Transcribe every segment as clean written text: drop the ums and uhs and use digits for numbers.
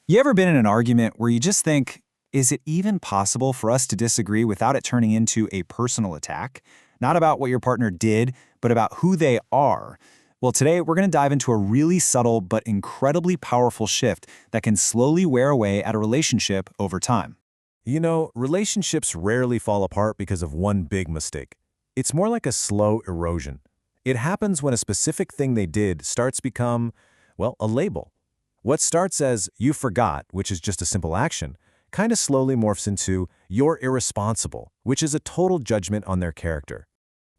You ever been in an argument where you just think, is it even possible for us to disagree without it turning into a personal attack? Not about what your partner did, but about who they are. Well, today we're going to dive into a really subtle but incredibly powerful shift that can slowly wear away at a relationship over time. You know, relationships rarely fall apart because of one big mistake. It's more like a slow erosion. It happens when a specific thing they did starts to become, well, a label. What starts as "you forgot," which is just a simple action, kind of slowly morphs into "you're irresponsible," which is a total judgment on their character.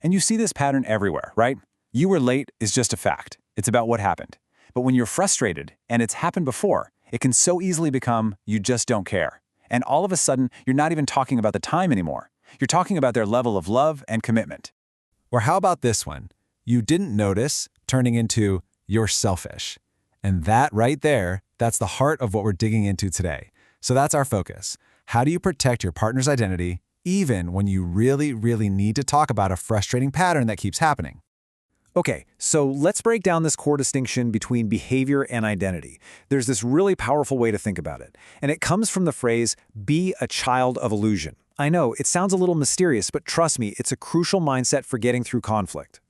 And you see this pattern everywhere, right? You were late is just a fact. It's about what happened. But when you're frustrated, and it's happened before, it can so easily become you just don't care. And all of a sudden, you're not even talking about the time anymore. You're talking about their level of love and commitment. Or how about this one? You didn't notice, turning into "you're selfish." And that right there, that's the heart of what we're digging into today. So that's our focus. How do you protect your partner's identity, even when you really, really need to talk about a frustrating pattern that keeps happening? Okay, so let's break down this core distinction between behavior and identity. There's this really powerful way to think about it, and it comes from the phrase, be a child of illusion. I know, it sounds a little mysterious, but trust me, it's a crucial mindset for getting through conflict.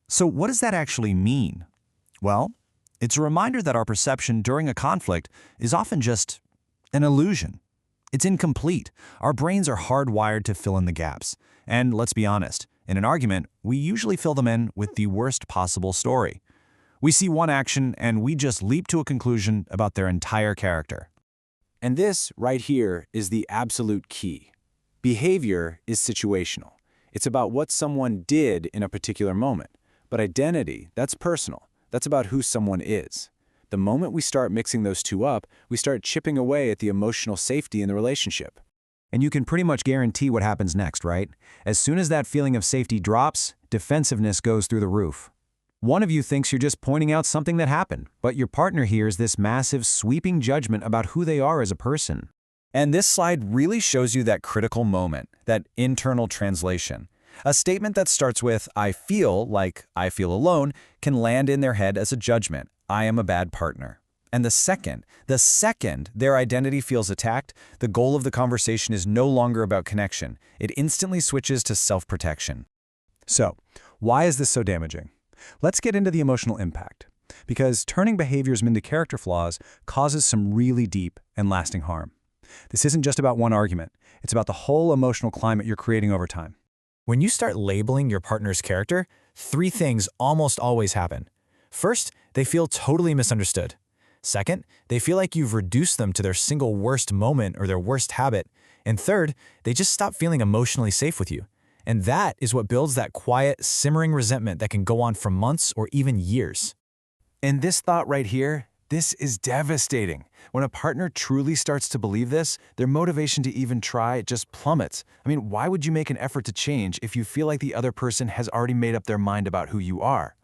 So what does that actually mean? Well, it's a reminder that our perception during a conflict is often just an illusion. It's incomplete. Our brains are hardwired to fill in the gaps. And let's be honest, in an argument, we usually fill them in with the worst possible story. We see one action and we just leap to a conclusion about their entire character. And this, right here, is the absolute key. Behavior is situational. It's about what someone did in a particular moment. But identity, that's personal. That's about who someone is. The moment we start mixing those two up, we start chipping away at the emotional safety in the relationship. And you can pretty much guarantee what happens next, right? As soon as that feeling of safety drops, defensiveness goes through the roof. One of you thinks you're just pointing out something that happened, but your partner hears this massive, sweeping judgment about who they are as a person. And this slide really shows you that critical moment, that internal translation. A statement that starts with, I feel like I feel alone, can land in their head as a judgment. I am a bad partner. And the second their identity feels attacked, the goal of the conversation is no longer about connection. It instantly switches to self-protection. So, why is this so damaging? Let's get into the emotional impact. Because turning behaviors into character flaws causes some really deep and lasting harm. This isn't just about one argument. It's about the whole emotional climate you're creating over time. When you start labeling your partner's character, three things almost always happen. First, they feel totally misunderstood. Second, they feel like you've reduced them to their single worst moment or their worst habit. And third, they just stop feeling emotionally safe with you. And that is what builds that quiet, simmering resentment that can go on for months or even years. And this thought right here, this is devastating. When a partner truly starts to believe this, their motivation to even try just plummets. I mean, why would you make an effort to change if you feel like the other person has already made up their mind about who you are?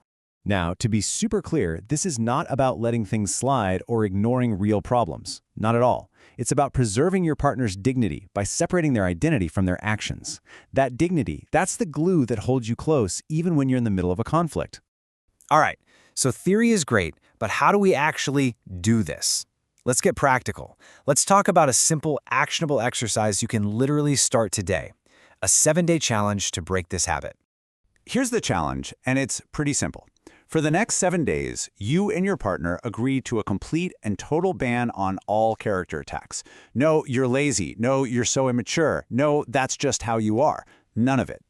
Now, to be super clear, this is not about letting things slide or ignoring real problems. Not at all. It's about preserving your partner's dignity by separating their identity from their actions. That dignity, that's the glue that holds you close even when you're in the middle of a conflict. All right, so theory is great, but how do we actually do this? Let's get practical. Let's talk about a simple, actionable exercise you can literally start today. A 7-day challenge to break this habit. Here's the challenge, and it's pretty simple. For the next 7 days, you and your partner agree to a complete and total ban on all character attacks. No, you're lazy. No, you're so immature. No, that's just how you are. None of it.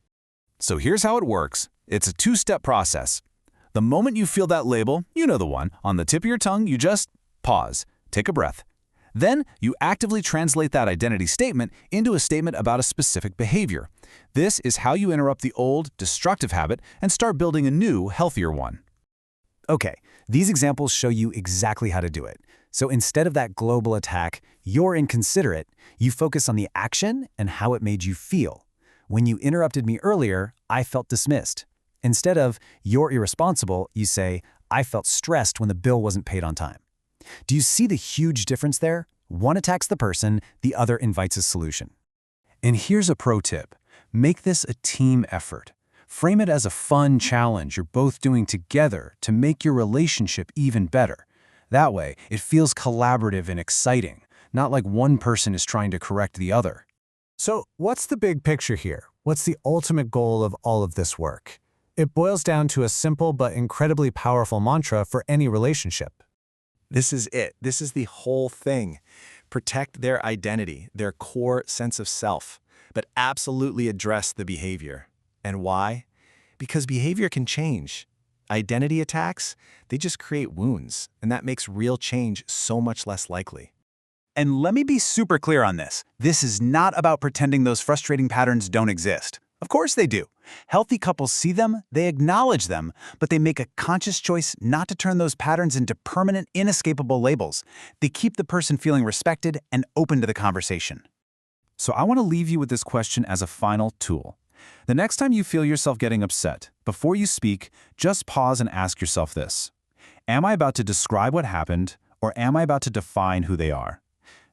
So here's how it works. It's a 2-step process. The moment you feel that label, you know the one, on the tip of your tongue, you just pause, take a breath. Then you actively translate that identity statement into a statement about a specific behavior. This is how you interrupt the old, destructive habit and start building a new, healthier one. Okay, these examples show you exactly how to do it. So instead of that global attack, you're inconsiderate, you focus on the action and how it made you feel. When you interrupted me earlier, I felt dismissed. Instead of, you're irresponsible, you say, I felt stressed when the bill wasn't paid on time. Do you see the huge difference there? One attacks the person, the other invites a solution. And here's a pro tip. Make this a team effort. Frame it as a fun challenge you're both doing together to make your relationship even better. That way, it feels collaborative and exciting, not like one person is trying to correct the other. So, what's the big picture here? What's the ultimate goal of all of this work? It boils down to a simple but incredibly powerful mantra for any relationship. This is it. This is the whole thing. Protect their identity, their core sense of self, but absolutely address the behavior. And why? Because behavior can change. Identity attacks, they just create wounds, and that makes real change so much less likely. And let me be super clear on this. This is not about pretending those frustrating patterns don't exist. Of course they do. Healthy couples see them, they acknowledge them, but they make a conscious choice not to turn those patterns into permanent, inescapable labels. They keep the person feeling respected and open to the conversation. So I want to leave you with this question as a final tool. The next time you feel yourself getting upset, before you speak, just pause and ask yourself this. Am I about to describe what happened, or am I about to define who they are?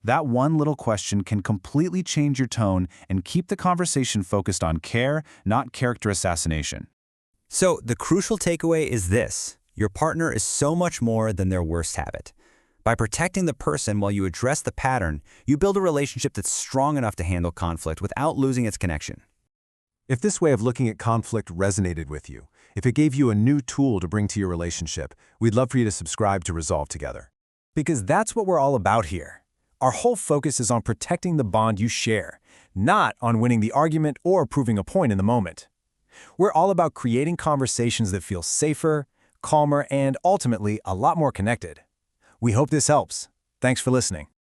That one little question can completely change your tone and keep the conversation focused on care, not character assassination. So the crucial takeaway is this: your partner is so much more than their worst habit. By protecting the person while you address the pattern, you build a relationship that's strong enough to handle conflict without losing its connection. If this way of looking at conflict resonated with you, if it gave you a new tool to bring to your relationship, we'd love for you to subscribe to Resolve Together. Because that's what we're all about here. Our whole focus is on protecting the bond you share, not on winning the argument or proving a point in the moment. We're all about creating conversations that feel safer, calmer, and ultimately a lot more connected. We hope this helps. Thanks for listening.